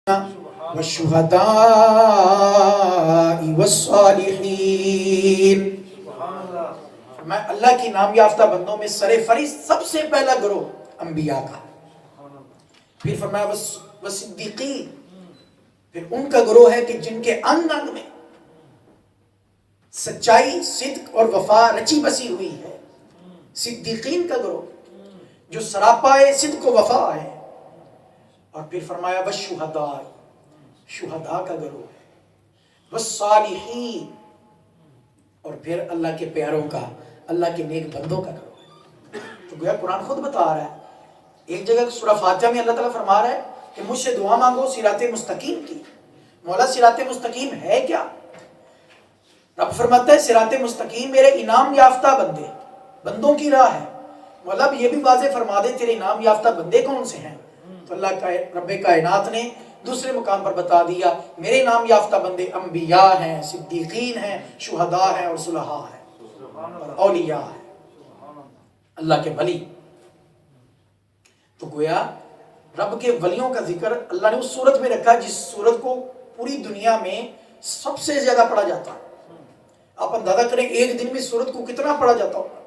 والشهداء والصالحین۔ میں اللہ کی نام یافتہ بندوں میں سر فہرست سب سے پہلا گروہ انبیاء کا، پھر فرمایا والصدیقین، پھر ان کا گروہ ہے کہ جن کے انگ انگ میں سچائی، صدق اور وفا رچی بسی ہوئی ہے، صدیقین کا گروہ جو سراپائے صدق و وفا ہے۔ اور پھر فرمایا والشہداء، شہداء کا گروہ ہے، والصالحین، اور پھر اللہ کے پیاروں کا، اللہ کے نیک بندوں کا گروہ ہے۔ تو گویا قرآن خود بتا رہا ہے، ایک جگہ سورہ فاتحہ میں اللہ تعالیٰ فرما رہا ہے کہ مجھ سے دعا مانگو صراط مستقیم کی۔ مولا صراط مستقیم ہے کیا؟ رب فرماتا ہے صراط مستقیم میرے انعام یافتہ بندوں کی راہ ہے۔ مولا اب یہ بھی واضح فرما دے تیرے انعام یافتہ بندے کون سے ہیں؟ تو اللہ کا رب کائنات نے دوسرے مقام پر بتا دیا میرے نام یافتہ بندے انبیاء ہیں، صدیقین ہیں، شہداء ہیں اور صلحاء ہیں اور اولیاء ہیں، اللہ کے ولی۔ تو گویا رب کے ولیوں کا ذکر اللہ نے اس صورت میں رکھا جس صورت کو پوری دنیا میں سب سے زیادہ پڑھا جاتا ہے۔ آپ اندازہ کریں ایک دن میں صورت کو کتنا پڑھا جاتا ہوگا۔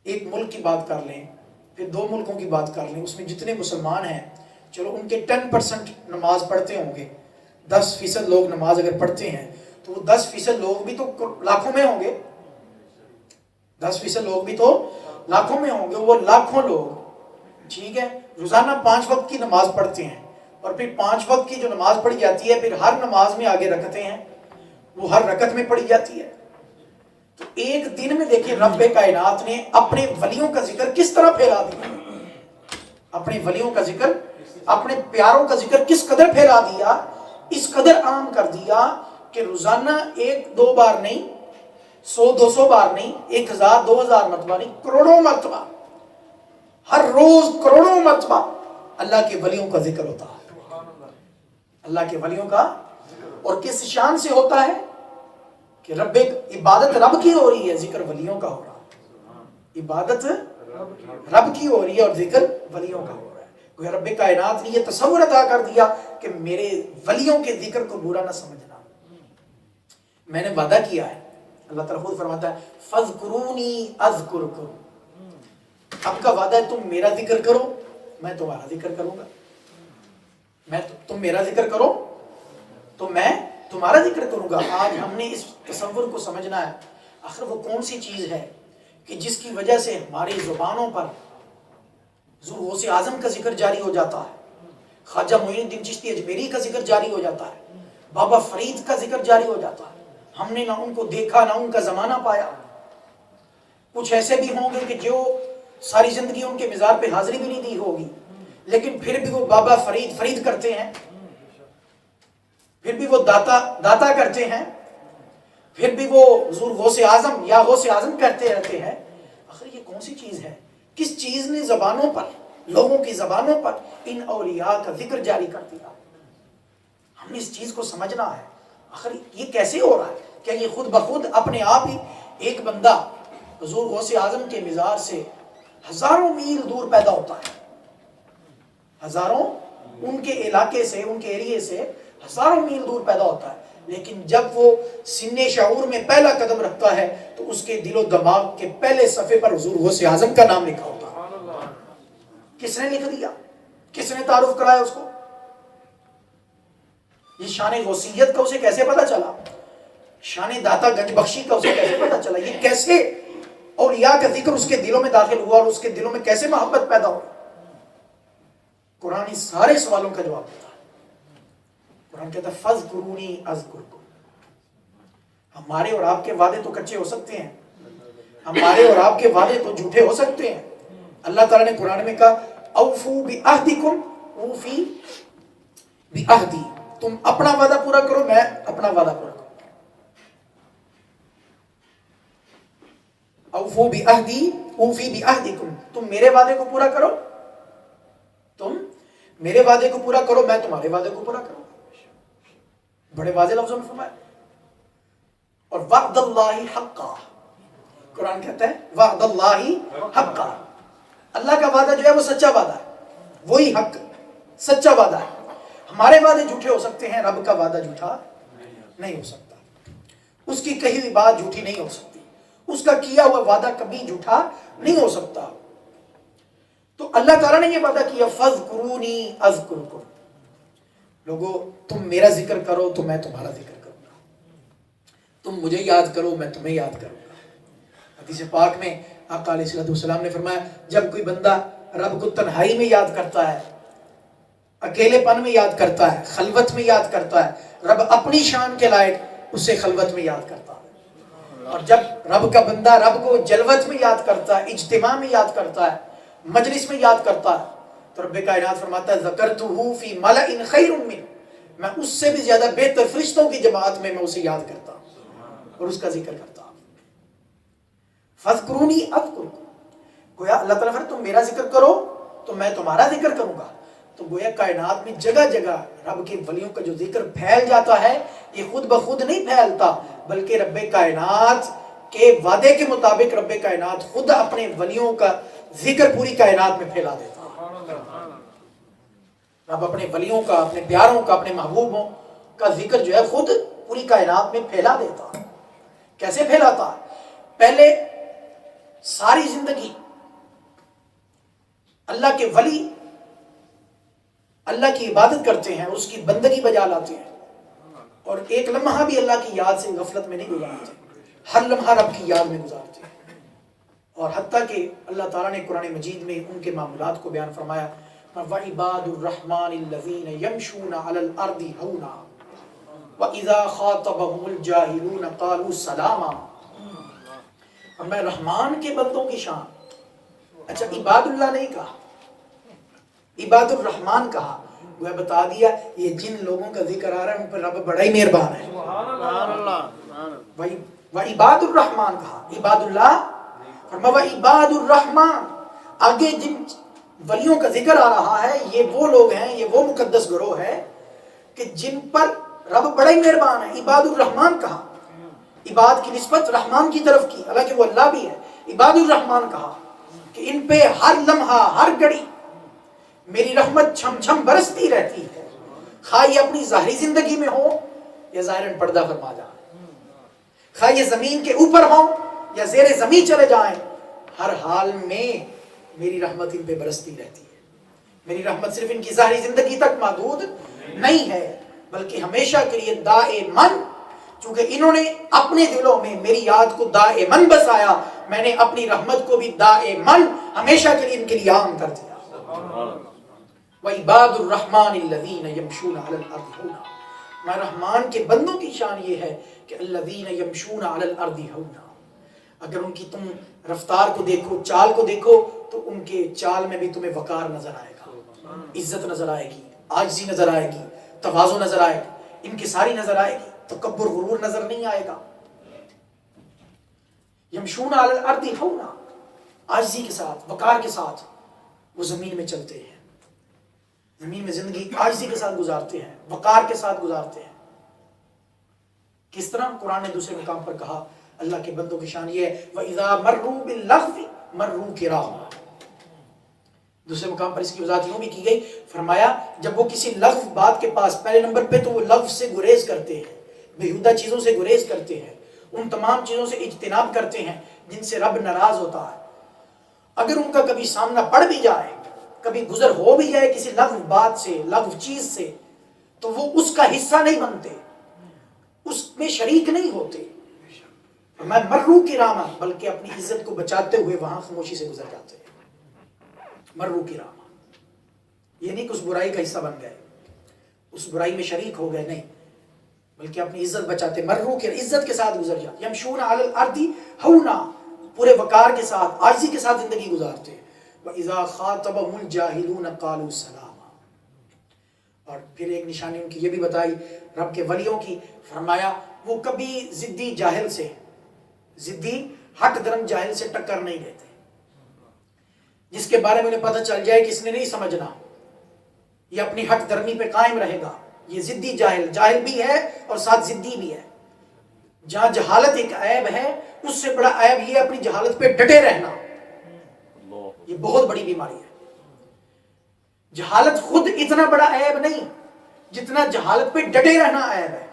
ایک ملک کی بات کر لیں، پھر 2 ملکوں کی بات کر لیں، اس میں جتنے مسلمان ہیں چلو ان کے 10% نماز پڑھتے ہوں گے، 10% لوگ نماز اگر پڑھتے ہیں تو وہ 10% لوگ بھی تو لاکھوں میں ہوں گے، 10% لوگ بھی تو لاکھوں میں ہوں گے۔ وہ لاکھوں لوگ ٹھیک ہے روزانہ 5 وقت کی نماز پڑھتے ہیں، اور پھر 5 وقت کی جو نماز پڑھی جاتی ہے پھر ہر نماز میں آگے رکعتیں ہیں، وہ ہر رکعت میں پڑھی جاتی ہے۔ تو ایک دن میں دیکھیں رب کائنات نے اپنے ولیوں کا ذکر کس طرح پھیلا دیا، اپنے ولیوں کا ذکر، اپنے پیاروں کا ذکر کس قدر پھیلا دیا، اس قدر عام کر دیا کہ روزانہ 1-2 بار نہیں، 100-200 بار نہیں، 1000-2000 مرتبہ نہیں، کروڑوں مرتبہ، ہر روز کروڑوں مرتبہ اللہ کے ولیوں کا ذکر ہوتا ہے، اللہ کے ولیوں کا۔ اور کس شان سے ہوتا ہے کہ عبادت رب کی ہو رہی ہے، ذکر ولیوں کا ہو رہا ہے، عبادت رب کی ہو رہی ہے اور ذکر ولیوں کا ہو رہا ہے۔ رب کائنات نے یہ تصور عطا کر دیا کہ میرے ولیوں کے ذکر کو برا نہ سمجھنا، میں نے وعدہ کیا ہے۔ اللہ تعالیٰ خود فرماتا ہے فَاذْكُرُونِي أَذْكُرْكُمْ، اب کا وعدہ ہے تم میرا ذکر کرو میں تمہارا ذکر کروں گا، تم میرا ذکر کرو تو میں تمہارا ذکر کروں گا۔ آج ہم نے اس تصور کو سمجھنا ہے، آخر وہ کون سی چیز ہے کہ جس کی وجہ سے ہماری زبانوں پر غوث اعظم کا ذکر جاری ہو جاتا ہے، خواجہ معین الدین چشتی اجمیری کا ذکر جاری ہو جاتا ہے، بابا فرید کا ذکر جاری ہو جاتا ہے۔ ہم نے نہ ان کو دیکھا نہ ان کا زمانہ پایا۔ کچھ ایسے بھی ہوں گے کہ جو ساری زندگی ان کے مزار پہ حاضری بھی نہیں دی ہوگی، لیکن پھر بھی وہ بابا فرید کرتے ہیں، پھر بھی وہ داتا کرتے ہیں، پھر بھی وہ حضور غوث اعظم یا غوث اعظم کہتے رہتے ہیں۔ آخر یہ کون سی چیز ہے؟ کس چیز نے زبانوں پر، لوگوں کی زبانوں پر ان اولیاء کا ذکر جاری کر دیا؟ ہم نے اس چیز کو سمجھنا ہے، آخر یہ کیسے ہو رہا ہے؟ کیا یہ خود بخود اپنے آپ ہی ایک بندہ حضور غوث اعظم کے مزار سے ہزاروں میل دور پیدا ہوتا ہے، ہزاروں ان کے علاقے سے، ان کے ایریے سے ہزاروں میل دور پیدا ہوتا ہے، لیکن جب وہ سن شعور میں پہلا قدم رکھتا ہے تو اس کے دل و دماغ کے پہلے صفحے پر حضور غوث اعظم کا نام لکھا ہوتا ہے۔ کس نے لکھ دیا؟ کس نے تعارف کرایا اس کو؟ یہ شان غوثیت کا اسے کیسے پتا چلا؟ شان داتا گنج بخشی کا اسے کیسے پتا چلا؟ یہ کیسے اولیاء کا ذکر اس کے دلوں میں داخل ہوا اور اس کے دلوں میں کیسے محبت پیدا ہوئی؟ قرآن اس سارے سوالوں کا جواب دیتا ہے۔ قرآن کہتا ہے فَاذْكُرُونِي أَذْكُرْكُمْ۔ ہمارے اور آپ کے وعدے تو کچے ہو سکتے ہیں، ہمارے اور آپ کے وعدے تو جھوٹے ہو سکتے ہیں۔ اللہ تعالیٰ نے قرآن میں کہا اوفو بعہدکم اوفی بعہدی، تم اپنا وعدہ پورا کرو میں اپنا وعدہ پورا کروں۔ اوفو بعہدی اوفی بعہدکم، تم میرے وعدے کو پورا کرو، تم میرے وعدے کو پورا کرو میں تمہارے وعدے کو پورا کروں۔ بڑے واضح لفظوں میں فرمایا۔ اور وعد اللہ حقا، قرآن کہتا ہے وعد اللہ حقا، اللہ کا وعدہ جو ہے وہ سچا وعدہ ہے، وہی حق سچا وعدہ ہے۔ ہمارے وعدے جھوٹے ہو سکتے ہیں، رب کا وعدہ جھوٹا نہیں ہو سکتا، اس کی کہی ہوئی بات جھوٹی نہیں ہو سکتی، اس کا کیا ہوا وعدہ کبھی جھوٹا نہیں ہو سکتا۔ تو اللہ تعالیٰ نے یہ وعدہ کیا فَاذْكُرُونِي أَذْكُرْكُمْ، لوگو تم میرا ذکر کرو تو میں تمہارا ذکر کروں گا، تم مجھے یاد کرو میں تمہیں یاد کروں گا۔ حدیث پاک میں آقا علیہ السلام نے فرمایا جب کوئی بندہ رب کو تنہائی میں یاد کرتا ہے، اکیلے پن میں یاد کرتا ہے، خلوت میں یاد کرتا ہے، رب اپنی شان کے لائق اسے خلوت میں یاد کرتا ہے، اور جب رب کا بندہ رب کو جلوت میں یاد کرتا ہے، اجتماع میں یاد کرتا ہے، مجلس میں یاد کرتا ہے، تو رب کائنات فرماتا ہے ذکرتہ فی ملأ خیر من، میں اس سے بھی زیادہ بہتر فرشتوں کی جماعت میں اسے یاد کرتا ہوں اور اس کا ذکر کرتا ہوں۔ فَاذْكُرُونِي أَذْكُرْكُمْ، گویا اللہ تعالیٰ فرماتا ہے تم میرا ذکر کرو تو میں تمہارا ذکر کروں گا۔ تو گویا کائنات میں جگہ جگہ رب کے ولیوں کا جو ذکر پھیل جاتا ہے، یہ خود بخود نہیں پھیلتا، بلکہ رب کائنات کے وعدے کے مطابق رب کائنات خود اپنے ولیوں کا ذکر پوری کائنات میں پھیلا دیتا ہے۔ رب اپنے ولیوں کا، اپنے پیاروں کا، اپنے محبوبوں کا ذکر جو ہے خود پوری کائنات میں پھیلا دیتا ہے۔ کیسے پھیلاتا ہے؟ پہلے ساری زندگی اللہ کے ولی اللہ کی عبادت کرتے ہیں، اس کی بندگی بجا لاتے ہیں، اور ایک لمحہ بھی اللہ کی یاد سے غفلت میں نہیں گزارتے، ہر لمحہ رب کی یاد میں گزارتے ہیں۔ اور حتیٰ کہ اللہ تعالیٰ نے قرآن مجید میں ان کے معاملات کو بیان فرمایا وَعِبَادُ الرَّحْمَنِ الَّذِينَ يَمْشُونَ عَلَى الْأَرْضِ هَوْنًا وَإِذَا خَاطَبَهُمُ الْجَاهِلُونَ قَالُوا سَلَامًا۔ اور میں رحمان کے بندوں کی شان، اچھا عباد اللہ نہیں کہا، عباد الرحمان کہا، وہ بتا دیا یہ جن لوگوں کا ذکر آ رہا ہے ان پر رب بڑا ہی مہربان ہے۔ وعباد الرحمان کہا، عباد اللہ فرمایا وعباد الرحمان، آگے جن ولیوں کا ذکر آ رہا ہے یہ وہ لوگ ہیں، یہ وہ مقدس گروہ ہے کہ جن پر رب بڑا ہی مہربان ہے۔ عباد الرحمان کہا، عباد کی نسبت رحمان کی طرف کی، حالانکہ وہ اللہ بھی ہے۔ عباد الرحمان کہا کہ ان پہ ہر لمحہ ہر گھڑی میری رحمت چھم چھم برستی رہتی ہے، خواہ یہ اپنی ظاہری زندگی میں ہو یا ظاہراً پردہ فرما جائیں، خواہ یہ زمین کے اوپر ہوں یا زیر زمین چلے جائیں، ہر حال میں میری رحمت ان پہ برستی رہتی ہے۔ میری رحمت صرف ان کی ظاہری زندگی تک محدود نہیں ہے، بلکہ ہمیشہ کے لیے دائماً، چونکہ انہوں نے اپنے دلوں میں میری یاد کو دائماً بسایا، میں نے اپنی رحمت کو بھی دائماً ہمیشہ کے لیے ان کے لیے عام کر دیا۔ وَعِبَادُ الرَّحْمَنِ الَّذِينَ يَمْشُونَ عَلَى الْأَرْضِ هَوْنًا، میں رحمان کے بندوں کی شان یہ ہے کہ الَّذِينَ يَمْشُونَ عَلَى الْأَرْضِ هَوْنًا، اگر ان کی تم رفتار کو دیکھو، چال کو دیکھو، تو ان کے چال میں بھی تمہیں وقار نظر آئے گا، عزت نظر آئے گی، عاجزی نظر آئے گی، تواضع نظر آئے گی، انکساری نظر آئے گی، تکبر غرور نظر نہیں آئے گا۔ یمشون علی الارض ہونا، عاجزی کے ساتھ، وقار کے ساتھ وہ زمین میں چلتے ہیں، زمین میں زندگی عاجزی کے ساتھ گزارتے ہیں، وقار کے ساتھ گزارتے ہیں۔ کس طرح؟ قرآن نے دوسرے مقام پر کہا اللہ کے بندوں کی شان یہ ہے وَإِذَا مَرُّوا بِاللَّغْوِ مَرُّوا كِرَامًا، دوسرے مقام پر اس کی وضاحت یوں بھی کی گئی، فرمایا جب وہ کسی لغو بات کے پاس، پہلے نمبر پہ تو وہ لغو سے گریز کرتے ہیں، بیہودہ چیزوں سے گریز کرتے ہیں، ان تمام چیزوں سے اجتناب کرتے ہیں جن سے رب ناراض ہوتا ہے۔ اگر ان کا کبھی سامنا پڑ بھی جائے، کبھی گزر ہو بھی جائے کسی لغو بات سے، لغو چیز سے، تو وہ اس کا حصہ نہیں بنتے، اس میں شریک نہیں ہوتے۔ میں مرو کراما، بلکہ اپنی عزت کو بچاتے ہوئے وہاں خاموشی سے گزر جاتے ہیں۔ مرو کراما، یہ نہیں کہ اس برائی کا حصہ بن گئے، اس برائی میں شریک ہو گئے، نہیں، بلکہ اپنی عزت بچاتے، مرو کے عزت کے ساتھ گزر جاتے۔ یمشون علی الارض ہونا، پورے وقار کے ساتھ، عاجزی کے ساتھ زندگی گزارتے۔ وَإِذَا خَاطَبَهُمُ الْجَاهِلُونَ قَالُوا سَلَامًا، اور پھر ایک نشانی ان کی یہ بھی بتائی رب کے ولیوں کی، فرمایا وہ کبھی ضدی جاہل سے، ضدی ہٹ درم جاہل سے ٹکر نہیں دیتے، جس کے بارے میں انہیں پتہ چل جائے کہ اس نے نہیں سمجھنا، یہ اپنی ہٹ درمی پہ قائم رہے گا، یہ ضدی جاہل، جاہل بھی ہے اور ساتھ ضدی بھی ہے۔ جہاں جہالت ایک عیب ہے، اس سے بڑا عیب یہ اپنی جہالت پہ ڈٹے رہنا، یہ بہت بڑی بیماری ہے۔ جہالت خود اتنا بڑا عیب نہیں، جتنا جہالت پہ ڈٹے رہنا عیب ہے.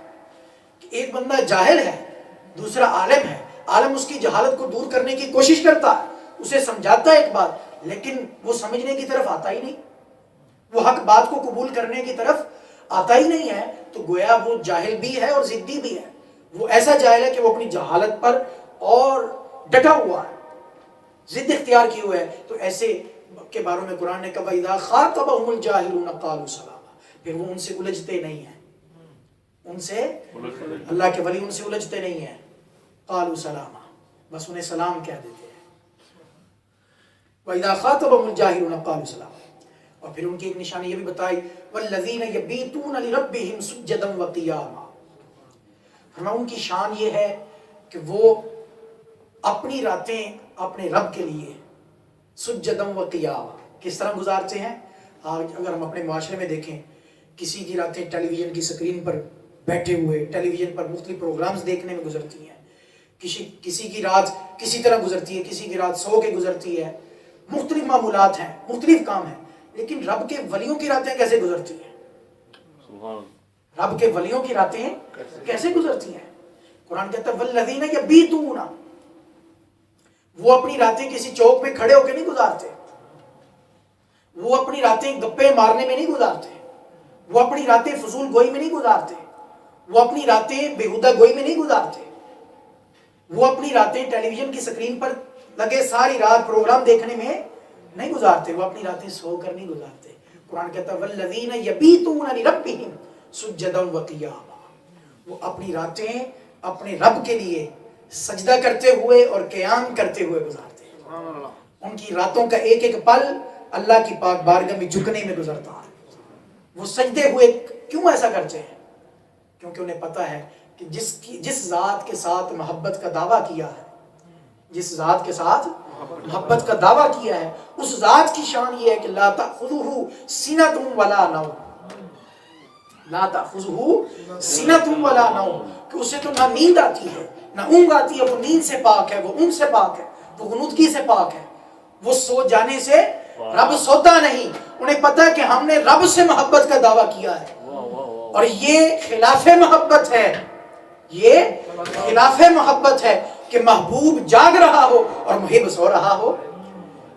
کہ ایک بندہ جاہل ہے، دوسرا عالم ہے، عالم اس کی جہالت کو دور کرنے کی کوشش کرتا ہے، اسے سمجھاتا ہے ایک بات، لیکن وہ سمجھنے کی طرف آتا ہی نہیں، وہ حق بات کو قبول کرنے کی طرف آتا ہی نہیں ہے، تو گویا وہ جاہل بھی ہے اور ضدی بھی ہے. وہ ایسا جاہل ہے کہ وہ اپنی جہالت پر اور ڈٹا ہوا ہے، ضد اختیار کیے ہوئے ہے. تو ایسے کے باروں میں قرآن نے کہا وَإِذَا خَاطَبَهُمُ الْجَاهِلُونَ قَالُوا سَلَامًا، پھر وہ ان سے الجھتے نہیں ہیں، ان سے اللہ کے ولی ان سے الجھتے نہیں ہیں. قَالُوا سَلَامًا، بس انہیں سلام کہہ دیتے ہیں. وَإِذَا خَاطَبَهُمُ الْجَاهِلُونَ قَالُوا سَلَامًا. اور پھر ان کی ایک نشانی یہ بھی بتائی وَالَّذِينَ يَبِيتُونَ لِرَبِّهِمْ سُجَّدًا وَقِيَامًا. ان کی شان یہ ہے کہ وہ اپنی راتیں اپنے رب کے لیے سجدًا وقیاما کس طرح گزارتے ہیں. آج اگر ہم اپنے معاشرے میں دیکھیں، کسی کی راتیں ٹیلی ویژن کی سکرین پر بیٹھے ہوئے ٹیلی ویژن پر مختلف پروگرامز دیکھنے میں گزرتی ہیں، کسی کی رات کسی طرح گزرتی ہے، کسی کی رات سو کے گزرتی ہے، مختلف معمولات ہیں، مختلف کام ہیں. لیکن رب کے ولیوں کی راتیں کیسے گزرتی ہیں؟ رب کے ولیوں کی راتیں کیسے گزرتی ہیں؟ قرآن کہتا ہے والذین یبیتون، وہ اپنی راتیں کسی چوک میں کھڑے ہو کے نہیں گزارتے، وہ اپنی راتیں گپے مارنے میں نہیں گزارتے، وہ اپنی راتیں فضول گوئی میں نہیں گزارتے، وہ اپنی راتیں بےہودہ گوئی میں نہیں گزارتے، وہ اپنی راتیں ٹیلی ویژن کی سکرین پر لگے ساری رات پروگرام دیکھنے میں نہیں گزارتے، وہ اپنی راتیں سو کر نہیں گزارتے. قرآن کہتا ہے والذین یبیتون لربہم سجدا وقیاما، وہ اپنی راتیں اپنے رب کے لیے سجدہ کرتے ہوئے اور قیام کرتے ہوئے گزارتے ہیں. ان کی راتوں کا ایک ایک پل اللہ کی پاک بارگاہ میں جھکنے میں گزرتا ہے. وہ سجدے ہوئے کیوں ایسا کرتے ہیں؟ کیونکہ انہیں پتا ہے کہ جس ذات کے ساتھ محبت کا دعویٰ کیا ہے، جس ذات کے ساتھ محبت کا دعویٰ کیا ہے، اس ذات کی شان یہ ہے کہ لا تأخذہ سنۃ ولا نوم، لا تأخذہ سنۃ ولا نوم، کہ اسے تو نہ نیند آتی ہے نہ اونگ آتی ہے، وہ نیند سے پاک ہے، وہ اونگ سے پاک ہے، وہ غنودگی سے پاک ہے، وہ سو جانے سے رب سوتا نہیں. انہیں پتا ہے کہ ہم نے رب سے محبت کا دعویٰ کیا ہے اور یہ خلاف محبت ہے، یہ خلاف محبت ہے کہ محبوب جاگ رہا ہو اور محب سو رہا ہو.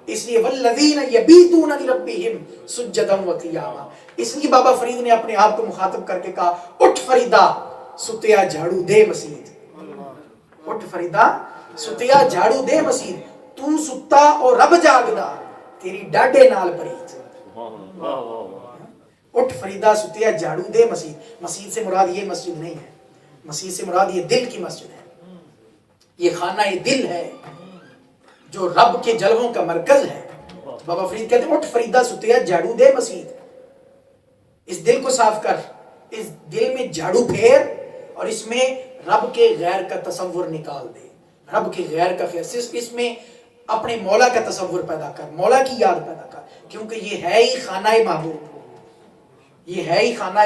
اس لیے والذین یبیتون لربہم سجدا وقیاما. اس لیے بابا فرید نے اپنے آپ کو مخاطب کر کے کہا اٹھ فریدا ستیا جھاڑو دے مسجد، اٹھ فریدا ستیا جھاڑو دے مسجد، تو ستا اور رب جاگدا تیری ڈاڈے نال پریت. اٹھ فریدا ستیا جھاڑو دے مسجد. مسجد سے مراد یہ مسجد نہیں ہے، مسجد سے مراد یہ دل کی مسجد ہے، یہ خانہ دل ہے جو رب کے جلووں کا مرکز ہے. بابا فرید کہتے ہیں اٹھ فریدا ستیا جھاڑو دے مسجد، اس دل کو صاف کر، اس دل میں جھاڑو پھیر اور اس میں رب کے غیر کا تصور نکال دے، رب کے غیر کا خیال، اس میں اپنے مولا کا تصور پیدا کر، مولا کی یاد پیدا کر، کیونکہ یہ ہے ہی خانہ محبوب، یہ ہے ہی خانہ،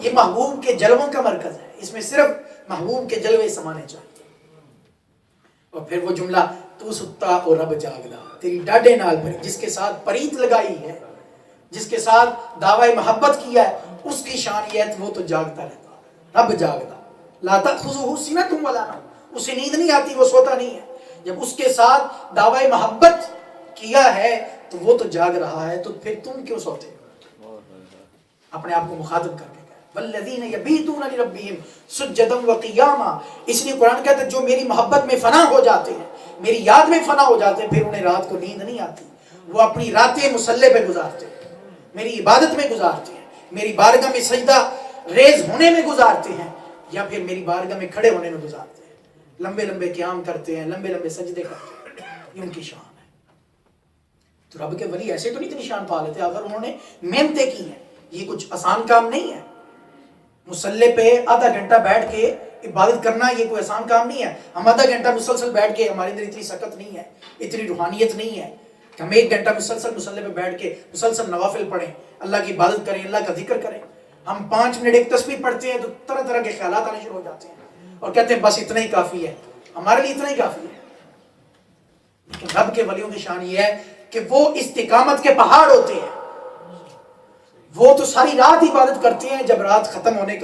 یہ محبوب کے جلووں کا مرکز ہے، اس میں صرف محبوب کے جلوے سمانے چاہیے. اور پھر وہ جملہ تو ستا اور رب جاگدا تیری ڈاڈے نال پری، جس کے ساتھ پریت لگائی ہے، جس کے ساتھ دعوی محبت کیا ہے، اس کی شان یہ ہے وہ تو جاگتا رہتا، رب جاگدا. لا تأخذہ سنۃ ولا نوم، اسے نیند نہیں آتی، وہ سوتا نہیں ہے. جب اس کے ساتھ دعوی محبت کیا ہے تو وہ تو جاگ رہا ہے، تو پھر تم کیوں سوتے؟ اپنے آپ کو مخاطب کر کے والذین یبیتون لربہم سجدا وقیاما. اس لیے قرآن کہتا ہے جو میری محبت میں فنا ہو جاتے ہیں، میری یاد میں فنا ہو جاتے ہیں، پھر انہیں رات کو نیند نہیں آتی، وہ اپنی راتیں مصلی پہ گزارتے ہیں، میری عبادت میں گزارتے ہیں، میری بارگاہ میں سجدہ ریز ہونے میں گزارتے ہیں، یا پھر میری بارگاہ میں کھڑے ہونے میں گزارتے ہیں، لمبے لمبے قیام کرتے ہیں، لمبے لمبے سجدے کرتے ہیں. یہ ان کی شان ہے. تو رب کے ولی ایسے تو نہیں اتنی شان پا لیتے اگر انہوں نے محنتیں کی ہیں. یہ کچھ آسان کام نہیں ہے، مصلی پہ آدھا گھنٹہ بیٹھ کے عبادت کرنا یہ کوئی آسان کام نہیں ہے. ہم آدھا گھنٹہ مسلسل بیٹھ کے، ہمارے اندر اتنی سکت نہیں ہے، اتنی روحانیت نہیں ہے کہ ہم ایک گھنٹہ مسلسل مصلی پہ بیٹھ کے مسلسل نوافل پڑھیں، اللہ کی عبادت کریں، اللہ کا ذکر کریں. ہم 5 منٹ ایک تسبیح پڑھتے ہیں تو طرح طرح کے خیالات آنے شروع ہو جاتے ہیں اور کہتے ہیں بس اتنا ہی کافی ہے، ہمارے لیے اتنا ہی کافی ہے. لیکن رب کے ولیوں کی شان یہ ہے کہ وہ استقامت کے پہاڑ ہوتے ہیں، وہ تو ساری رات عبادت کرتے ہیں، جب رات ختم ہونے کا